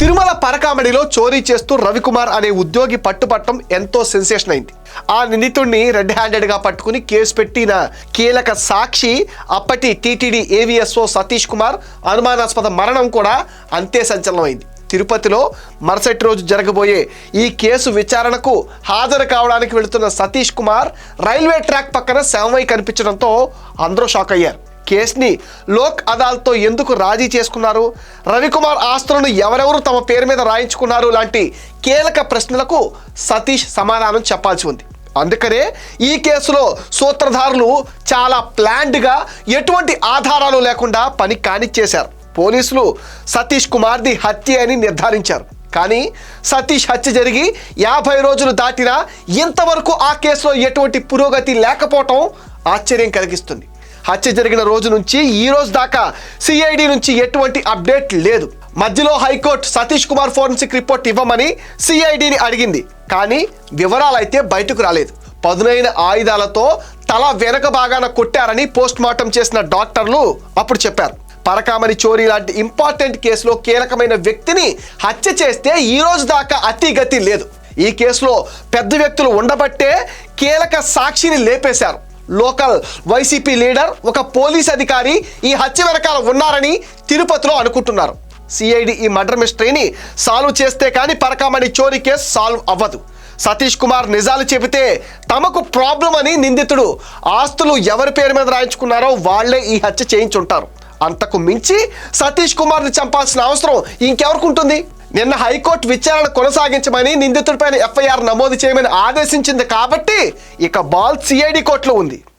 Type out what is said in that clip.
తిరుమల పరకామణిలో చోరీ చేస్తూ రవికుమార్ అనే ఉద్యోగి పట్టుపట్టడం ఎంతో సెన్సేషన్ అయింది. ఆ నిందితుడిని రెడ్ హ్యాండెడ్గా పట్టుకుని కేసు పెట్టిన కీలక సాక్షి అప్పటి టీటీడీ ఏవీఎస్ఓ సతీష్ కుమార్ అనుమానాస్పద మరణం కూడా అంతే సంచలనమైంది. తిరుపతిలో మరుసటి రోజు జరగబోయే ఈ కేసు విచారణకు హాజరు కావడానికి వెళుతున్న సతీష్ కుమార్ రైల్వే ట్రాక్ పక్కన శవమై కనిపించడంతో అందరూ షాక్ అయ్యారు. కేసుని లోక్ అదాలత్తో ఎందుకు రాజీ చేసుకున్నారు, రవికుమార్ ఆస్తులను ఎవరెవరు తమ పేరు మీద రాయించుకున్నారు లాంటి కీలక ప్రశ్నలకు సతీష్ సమాధానం చెప్పాల్సి ఉంది. అందుకనే ఈ కేసులో సూత్రధారులు చాలా ప్లాన్డ్గా ఎటువంటి ఆధారాలు లేకుండా పని కానిచ్చేశారు. పోలీసులు సతీష్ కుమార్ది హత్య అని నిర్ధారించారు. కానీ సతీష్ హత్య జరిగి 50 రోజులు దాటినా ఇంతవరకు ఆ కేసులో ఎటువంటి పురోగతి లేకపోవటం ఆశ్చర్యం కలిగిస్తుంది. హత్య జరిగిన రోజు నుంచి ఈ రోజు దాకా సిఐడి నుంచి ఎటువంటి అప్డేట్ లేదు. మధ్యలో high court Satish Kumar forensic report ఇవ్వమని సిఐడిని అడిగింది. కానీ వివరాలైతే బయటకు రాలేదు. పదునైన ఆయుధాలతో తల వెనక భాగాన కొట్టారని పోస్ట్ మార్టం చేసిన డాక్టర్లు అప్పుడు చెప్పారు. పరకామణి చోరీ లాంటి ఇంపార్టెంట్ కేసులో కీలకమైన వ్యక్తిని హత్య చేస్తే ఈ రోజు దాకా అతిగతి లేదు. ఈ కేసులో పెద్ద వ్యక్తులు ఉండబట్టే కీలక సాక్షిని లేపేశారు. లోకల్ వైసీపీ లీడర్, ఒక పోలీస్ అధికారి ఈ హత్య వెనకాల ఉన్నారని తిరుపతిలో అనుకుంటున్నారు. సిఐడి ఈ మర్డర్ మిస్టరీని సాల్వ్ చేస్తే కానీ పరకామణి చోరీ కేసు సాల్వ్ అవ్వదు. సతీష్ కుమార్ నిజాలు చెబితే తమకు ప్రాబ్లం అని నిందితుడు ఆస్తులు ఎవరి పేరు మీద రాయించుకున్నారో వాళ్లే ఈ హత్య చేయించుంటారు. అంతకు మించి సతీష్ కుమార్ని చంపాల్సిన అవసరం ఇంకెవరికి ఉంటుంది? నిన్న హైకోర్టు విచారణ కొనసాగించమని నిందితుడిపైన ఎఫ్ఐఆర్ నమోదు చేయమని ఆదేశించింది కాబట్టి ఇక బాల్ సిఐడి కోర్టులో ఉంది.